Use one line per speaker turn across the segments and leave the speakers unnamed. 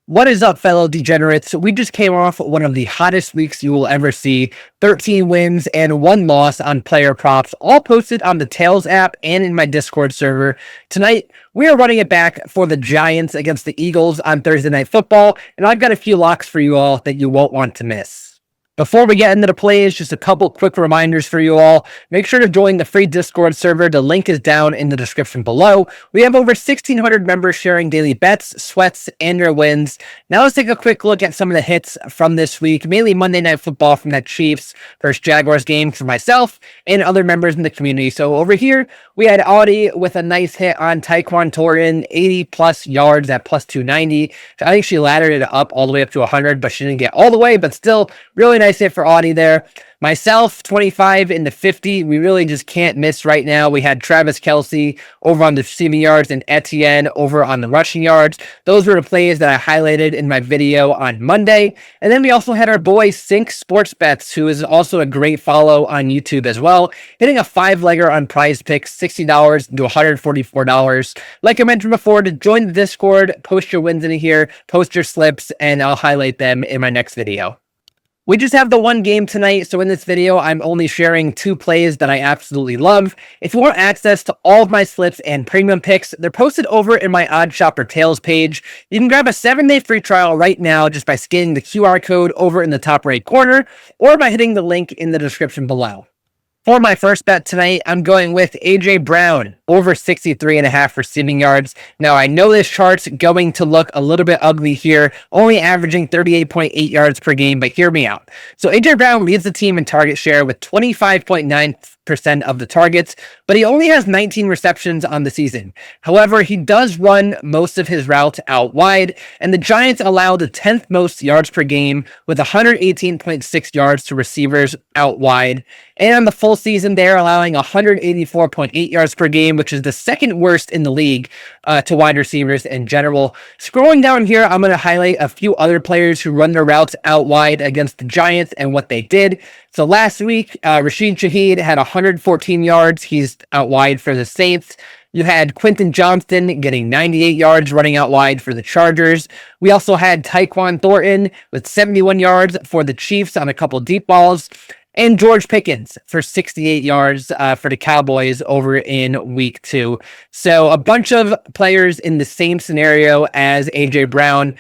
What is up, fellow degenerates? We just came off one of the hottest weeks you will ever see. 13 wins and 1 loss on player props, all posted on the Tails app and in my Discord server. Tonight, we are running it back for the Giants against the Eagles on Thursday Night Football, and I've got a few locks for you all that you won't want to miss. Before we get into the plays, just a couple quick reminders for you all. Make sure to join the free Discord server. The link is down in the description below. We have over 1,600 members sharing daily bets, sweats, and your wins. Now let's take a quick look at some of the hits from this week, mainly Monday Night Football from that Chiefs versus Jaguars game for myself and other members in the community. So over here, we had Audie with a nice hit on Tyquan Thornton, 80-plus yards at plus 290. I think she laddered it up all the way up to 100, but she didn't get all the way, but still really nice hit for Audie there. Myself, 25 into 50. We really just can't miss right now. We had Travis Kelce over on the receiving yards and Etienne over on the rushing yards. Those were the plays that I highlighted in my video on Monday. And then we also had our boy Sync Sports Bets, who is also a great follow on YouTube as well, hitting a 5-legger on PrizePicks, $60 to $144. Like I mentioned before, to join the Discord, post your wins in here, post your slips, and I'll highlight them in my next video. We just have the one game tonight, so in this video, I'm only sharing 2 plays that I absolutely love. If you want access to all of my slips and premium picks, they're posted over in my Odd Shopper Tails page. You can grab a 7-day free trial right now just by scanning the QR code over in the top right corner, or by hitting the link in the description below. For my first bet tonight, I'm going with A.J. Brown, over 63.5 receiving yards. Now, I know this chart's going to look a little bit ugly here, only averaging 38.8 yards per game, but hear me out. So A.J. Brown leads the team in target share with 25.9% of the targets, but he only has 19 receptions on the season. However, he does run most of his routes out wide, and the Giants allow the 10th most yards per game with 118.6 yards to receivers out wide. And on the full season, they're allowing 184.8 yards per game, which is the second worst in the league to wide receivers in general. Scrolling down here, I'm going to highlight a few other players who run their routes out wide against the Giants and what they did. So last week, Rashid Shaheed had 114 yards. He's out wide for the Saints. You had Quentin Johnston getting 98 yards running out wide for the Chargers. We also had Tyquan Thornton with 71 yards for the Chiefs on a couple deep balls. And George Pickens for 68 yards for the Cowboys over in week 2. So a bunch of players in the same scenario as A.J. Brown,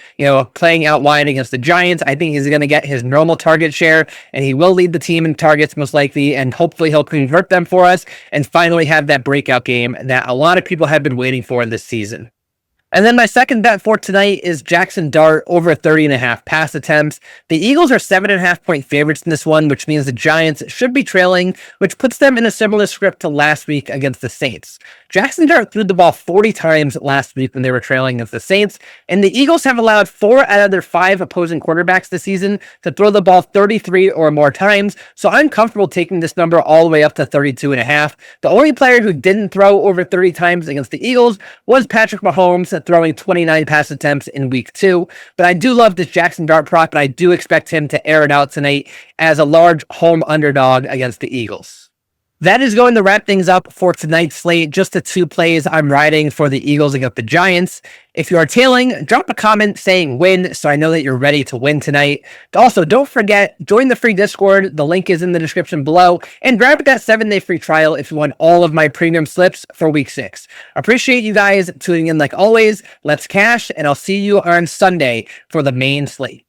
playing out wide against the Giants. I think he's going to get his normal target share, and he will lead the team in targets most likely, and hopefully he'll convert them for us and finally have that breakout game that a lot of people have been waiting for this season. And then my second bet for tonight is Jackson Dart over 30.5 pass attempts. The Eagles are 7.5 point favorites in this one, which means the Giants should be trailing, which puts them in a similar script to last week against the Saints. Jackson Dart threw the ball 40 times last week when they were trailing against the Saints, and the Eagles have allowed 4 out of their 5 opposing quarterbacks this season to throw the ball 33 or more times, so I'm comfortable taking this number all the way up to 32.5. The only player who didn't throw over 30 times against the Eagles was Patrick Mahomes, throwing 29 pass attempts in week 2, but I do love this Jackson Dart prop, and I do expect him to air it out tonight as a large home underdog against the Eagles. That is going to wrap things up for tonight's slate. Just the 2 plays I'm riding for the Eagles against the Giants. If you are tailing, drop a comment saying win so I know that you're ready to win tonight. Also, don't forget, join the free Discord. The link is in the description below. And grab that 7-day free trial if you want all of my premium slips for week 6. Appreciate you guys tuning in like always. Let's cash, and I'll see you on Sunday for the main slate.